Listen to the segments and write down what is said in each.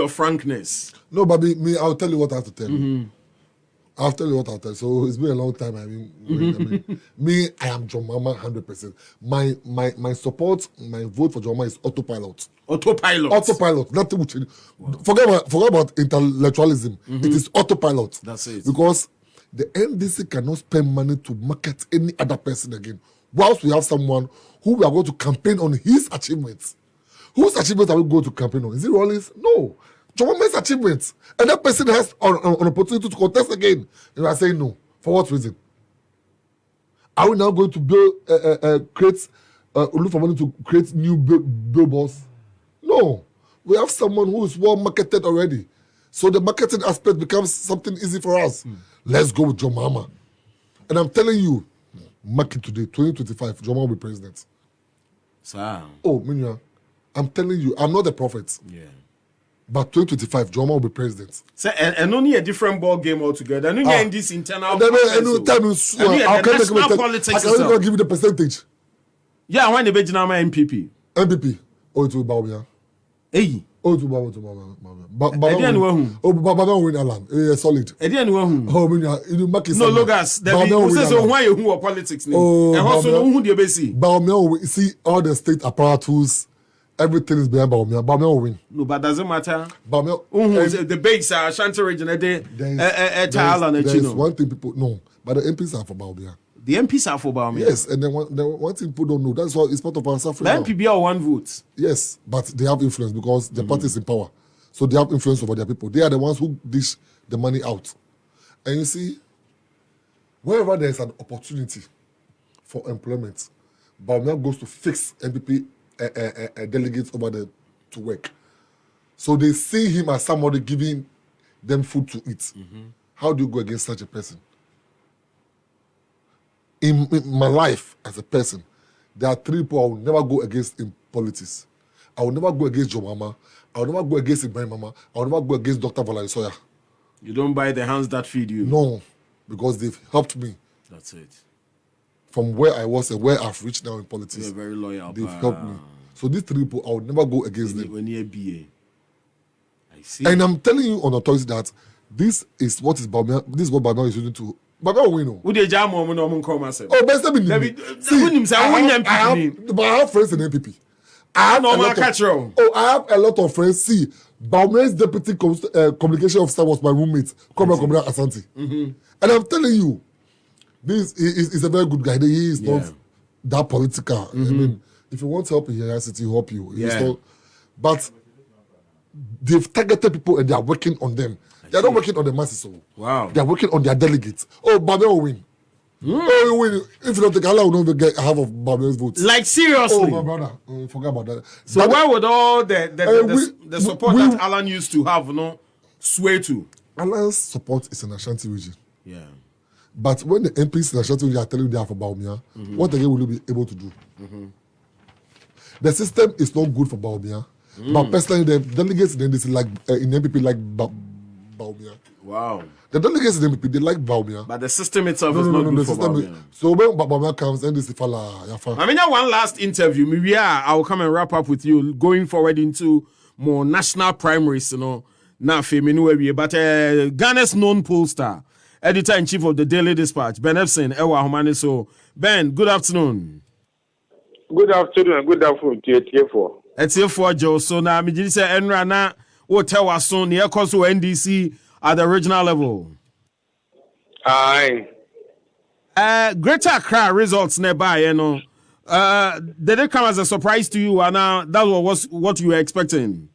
your frankness. No, but me, I'll tell you what I have to tell you. I'll tell you what I'll tell you. So it's been a long time. Me, I am John Mama 100%. My support, my vote for John Mama is autopilot. Autopilot. Nothing will change. Wow. Forget about intellectualism. It is autopilot. That's it. Because the NDC cannot spend money to market any other person again. Whilst we have someone who we are going to campaign on his achievements. Whose achievements are we going to campaign on? Is it Rollins? No. John Mama's achievements. And that person has an opportunity to contest again. And you are saying no. For what reason? Are we now going to look for money to create new billboards? No. We have someone who is well marketed already. So the marketing aspect becomes something easy for us. Let's go with John Mama. And I'm telling you, mark it today, 2025, John Mama will be president. Sir. Oh, Minya, I'm telling you, I'm not a prophet. Yeah. But 2025, John Mama will be president. So, and only a different ball game altogether. And only in this internal national politics. I can only give you the percentage. Yeah, when the Bejinama MPP. MPP. Oh, it will be Bawumia. Hey. Oh, it will be Bawumia. Bawumia win Alan. Solid. Oh, Minya, mark it. No, Logas. So why you who politics? Oh, and also who the basic. Bawumia will see all the state apparatus. Everything is behind Bawumia. Bawumia will win. No, but doesn't matter. Bawumia. The base are Ashanti region. There's one thing people know, but the MPs are for Bawumia. The MPs are for Bawumia. Yes, and then one thing people don't know. That's why it's part of our suffering. The MPB are one vote. Yes, but they have influence because the party is in power, so they have influence over their people. They are the ones who dish the money out, and you see, wherever there is an opportunity for employment, Bawumia goes to fix MPP. Delegates over there to work. So they see him as somebody giving them food to eat. How do you go against such a person? In my life as a person, there are three people I will never go against in politics. I will never go against John Mama. I will never go against Ibrahim Mama. I will never go against Dr. Valerie Soya. You don't buy the hands that feed you? No, because they've helped me. That's it. From where I was and where I've reached now in politics. You're very loyal. They've helped me. So these three people, I would never go against them. When you're BA. I see. And I'm telling you on authority that this is what Bawumia is using to. Bawumia will win. Who they jam on when come myself? Oh, best me. But I have friends in NPP. I have a lot of friends. See, Bawumia's deputy communication officer was my roommate, Comrade Asante. And I'm telling you, this is a very good guy. He is not that political. I mean, if you want help in your city, help you. Not, but they've targeted people and they are working on them. They are not working on the masses. So wow. They are working on their delegates. Oh, Bawumia will win. Oh, you win. If you don't take Allah, will not get half of Bawumia's votes. Like seriously? Oh, my brother. Forget about that. So but why would all the support that Alan used to have sway to? Alan's support is in Ashanti region. Yeah. But when the MPs in Ashanti region are telling you they are for Bawumia, what again will you be able to do? The system is not good for Bawumia. But personally, the delegates in NDC in NPP like Bawumia. Wow. The delegates in NPP, they like Bawumia. But the system itself is not good for Bawumia. So when Bawumia comes, NDC fala. I mean, one last interview. Maybe I will come and wrap up with you going forward into more national primaries, Now, but Ghana's known pollster, editor-in-chief of the Daily Dispatch, Ben Epson, Ewa Humani. So, Ben, good afternoon. Good afternoon and good afternoon to TF4. It's here for Joe. So now, me just say, Enrana, what tell us soon, the cost of NDC at the regional level. Aye. Greater Accra results nearby, did it come as a surprise to you, and that was what you were expecting?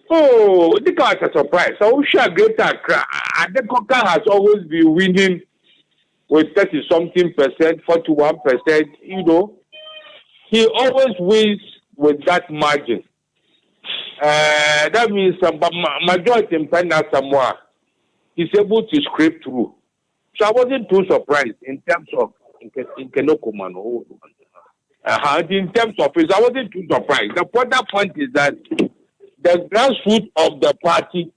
Oh, it was a surprise. So, Greater Accra, Adekoka has always been winning with 30-something %, 41%, he always wins with that margin. That means majority in Pena Samoa, he's able to scrape through. So I wasn't too surprised in terms of in Kenokomano. In terms of it, I wasn't too surprised. The further point is that the grassroots of the party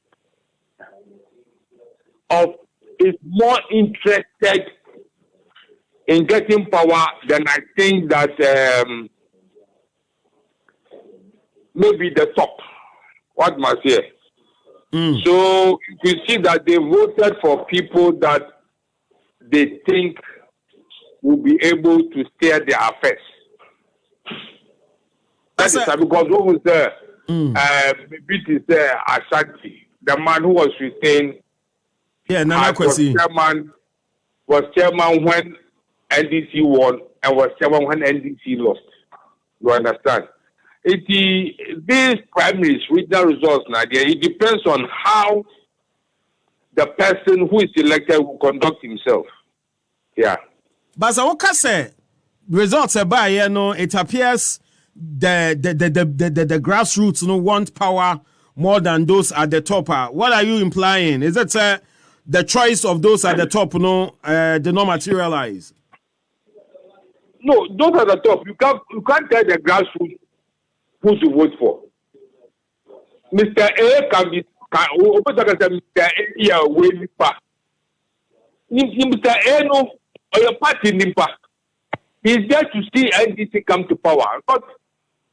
is more interested in getting power than I think that maybe the top What must hear? So you can see that they voted for people that they think will be able to steer their affairs. That is because what was there? Maybe it is there Ashanti, the man who was retained. Yeah, Nana Kwesi. Was chairman when NDC won and was chairman when NDC lost. You understand? These primaries, regional results, Nadia, it depends on how the person who is elected will conduct himself. Yeah. But what say results about it appears the grassroots want power more than those at the top. What are you implying? Is it the choice of those at the top did not materialize? No, those at the top. You can't tell the grassroots who to vote for. Mr. A can be Mr. A way nipa. Mr. A no or your party nipa. He's there to see NDC come to power, not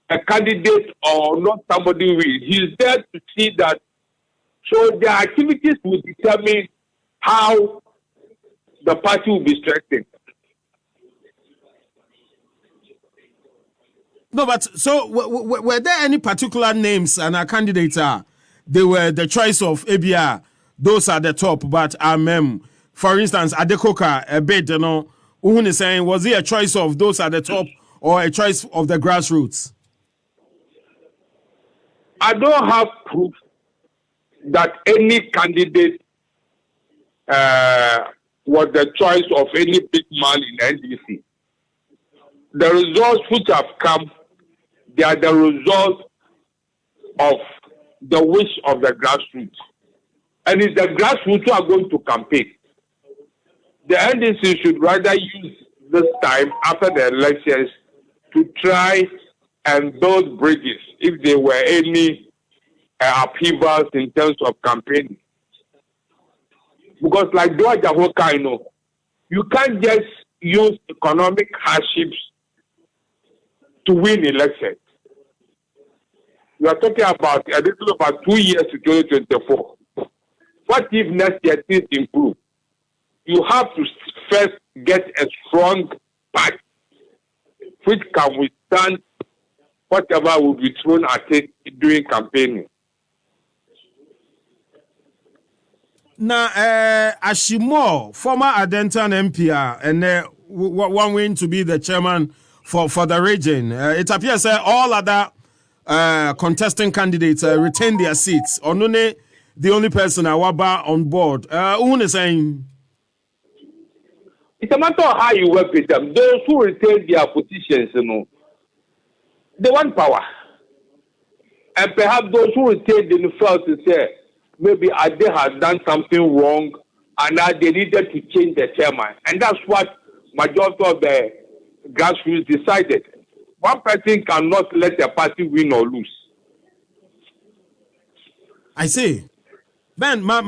a candidate or not somebody with. He's there to see that. So their activities will determine how the party will be strengthened. No, but so were there any particular names and our candidates they were the choice of ABR, those at the top, but for instance, Adekoka, a bit, Uhun is saying, was it a choice of those at the top or a choice of the grassroots? I don't have proof that any candidate was the choice of any big man in NDC. The results which have come, they are the result of the wish of the grassroots. And it's the grassroots who are going to campaign. The NDC should rather use this time after the elections to try and build bridges if there were any upheavals in terms of campaigning. Because like Dua Jahoka, you can't just use economic hardships to win elections. We are talking about a little about 2 years to 2024. What if next year things improve? You have to first get a strong party which can withstand whatever will be thrown at it during campaigning. Now, Ashimo, former Adentan MPR, and one win to be the chairman for the region. It appears all other contesting candidates retain their seats. Onune, the only person Awaba on board. Who is saying? It's a matter of how you work with them. Those who retain their positions, they want power. And perhaps those who retain themselves to say, maybe Ade has done something wrong and now they needed to change the chairman. And that's what majority of the grassroots decided. One person cannot let a party win or lose. I see. Ben, my